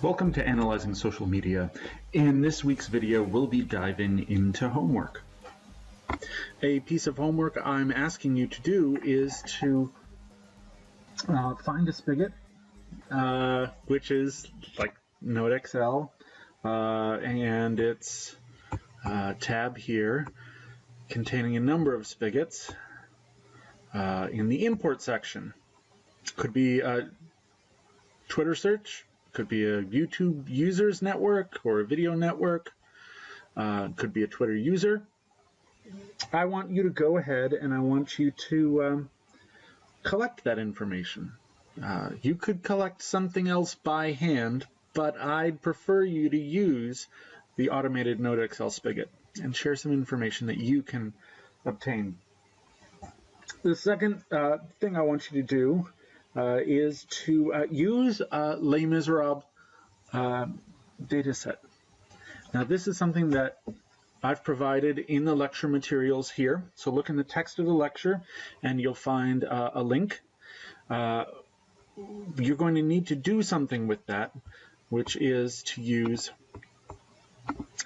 Welcome to Analyzing Social Media. In this week's video, we'll be diving into homework. A piece of homework I'm asking you to do is to find a spigot, which is like NodeXL, and it's a tab here containing a number of spigots in the import section. Could be a Twitter search, could be a YouTube users network or a video network, could be a Twitter user. I want you to go ahead and I want you to collect that information. You could collect something else by hand, but I'd prefer you to use the automated NodeXL spigot and share some information that you can obtain. The second thing I want you to do is to use Les Miserables dataset. Now this is something that I've provided in the lecture materials here. So look in the text of the lecture and you'll find a link. You're going to need to do something with that, which is to use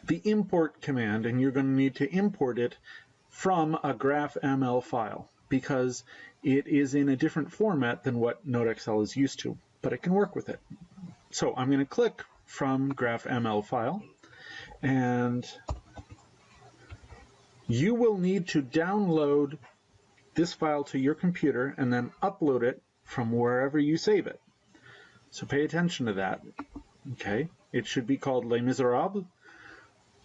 the import command, and you're going to need to import it from a GraphML file, because it is in a different format than what NodeXL is used to, but it can work with it. So I'm going to click from GraphML file, and you will need to download this file to your computer and then upload it from wherever you save it. So pay attention to that. Okay, it should be called Les Miserables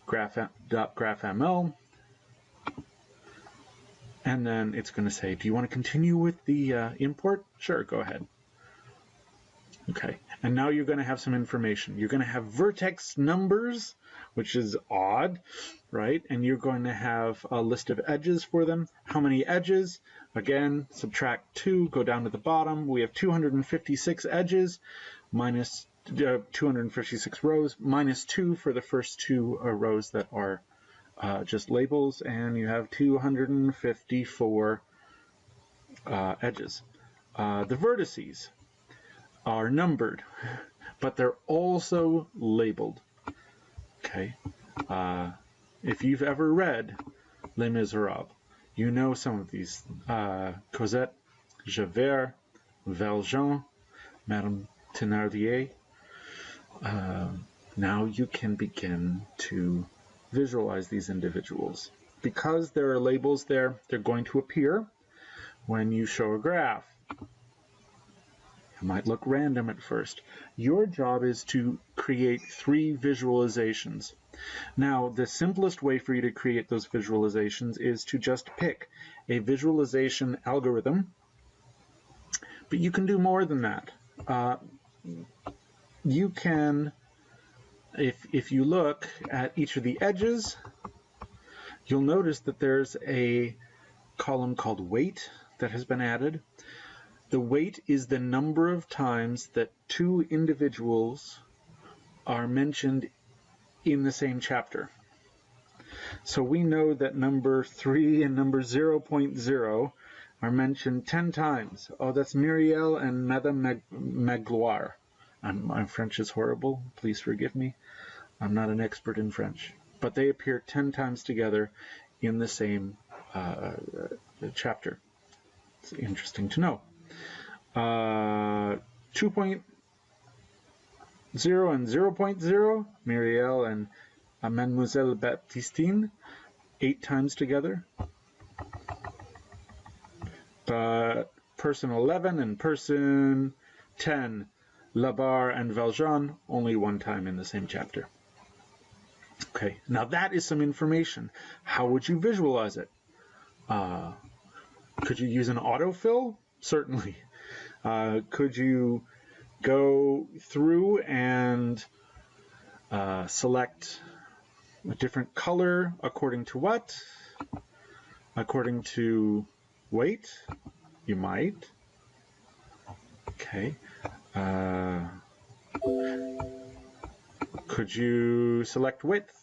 graph.graphml. And then it's going to say, do you want to continue with the import? Sure, go ahead. Okay, and now you're going to have some information. You're going to have vertex numbers, which is odd, right? And you're going to have a list of edges for them. How many edges? Again, subtract 2, go down to the bottom. We have 256 edges minus 256 rows, minus 2 for the first 2 rows that are just labels, and you have 254 edges. The vertices are numbered, but they're also labeled. Okay, if you've ever read Les Miserables, you know some of these. Cosette, Javert, Valjean, Madame Thénardier. Now you can begin to visualize these individuals. Because there are labels there, they're going to appear when you show a graph. It might look random at first. Your job is to create 3 visualizations. Now, the simplest way for you to create those visualizations is to just pick a visualization algorithm, but you can do more than that. You can, if you look at each of the edges, you'll notice that there's a column called weight that has been added. The weight is the number of times that 2 individuals are mentioned in the same chapter. So we know that number 3 and number 0.0 are mentioned 10 times. Oh, that's Myriel and Madame Magloire. My French is horrible. Please forgive me. I'm not an expert in French. But they appear 10 times together in the same chapter. It's interesting to know. 2.0 and 0.0, Myriel and Mademoiselle Baptistine, 8 times together. But person 11 and person 10, Labarre and Valjean, only 1 time in the same chapter. Okay, now that is some information. How would you visualize it? Could you use an autofill? Certainly. Could you go through and select a different color according to what? According to weight? You might. Okay. Could you select width?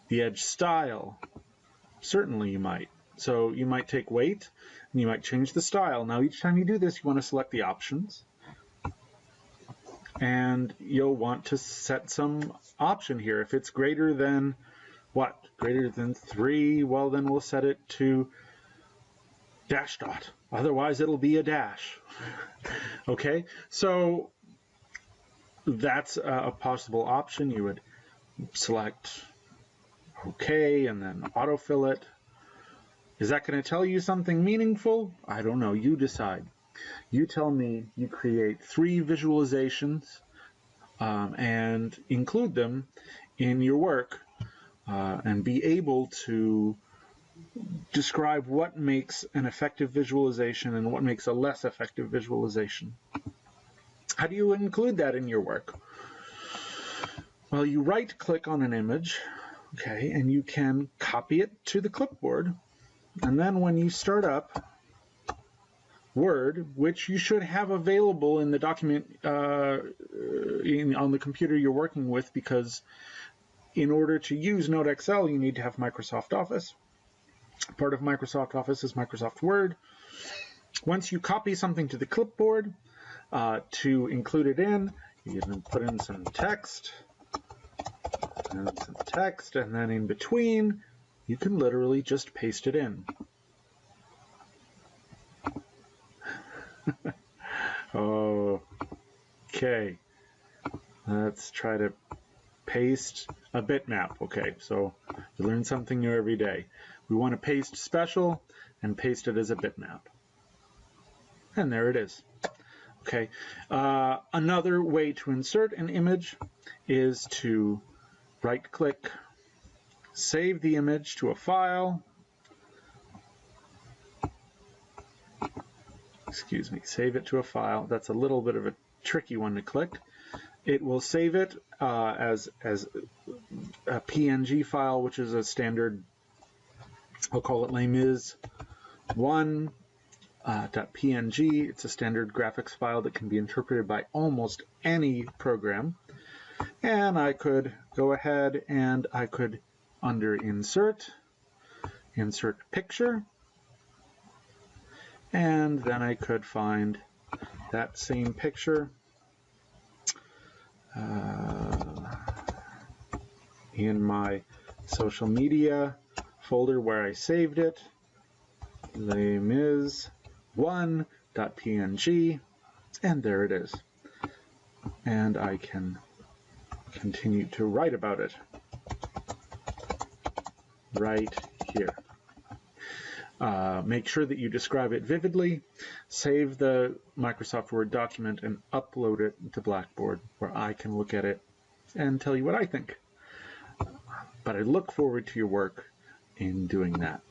The edge style? Certainly you might. So you might take weight and you might change the style. Now each time you do this, you want to select the options. and you'll want to set some option here. If it's greater than what? Greater than 3, well then we'll set it to dash dot. Otherwise it'll be a dash. Okay, so that's a possible option. You would select OK and then autofill it. Is that going to tell you something meaningful? I don't know. You decide. You tell me. You create 3 visualizations and include them in your work and be able to describe what makes an effective visualization and what makes a less effective visualization. How do you include that in your work? Well, you right-click on an image, okay, and you can copy it to the clipboard. And then when you start up Word, which you should have available in the document on the computer you're working with, because in order to use NoteXL, you need to have Microsoft Office. Part of Microsoft Office is Microsoft Word. Once you copy something to the clipboard, to include it in, you can put in some text, and then in between, you can literally just paste it in. Okay, let's try to paste a bitmap. Okay, so you learn something new every day. We want to paste special and paste it as a bitmap. And there it is. Okay, another way to insert an image is to right-click, save the image to a file. Excuse me, save it to a file. That's a little bit of a tricky one to click. It will save it as a PNG file, which is a standard, I'll call it Les Mis 1. .png. It's a standard graphics file that can be interpreted by almost any program. And I could go ahead and I could, under Insert Picture, and then I could find that same picture in my social media folder where I saved it, Les Mis 1.png, and there it is. And I can continue to write about it right here. Make sure that you describe it vividly, save the Microsoft Word document, and upload it to Blackboard where I can look at it and tell you what I think. But I look forward to your work in doing that.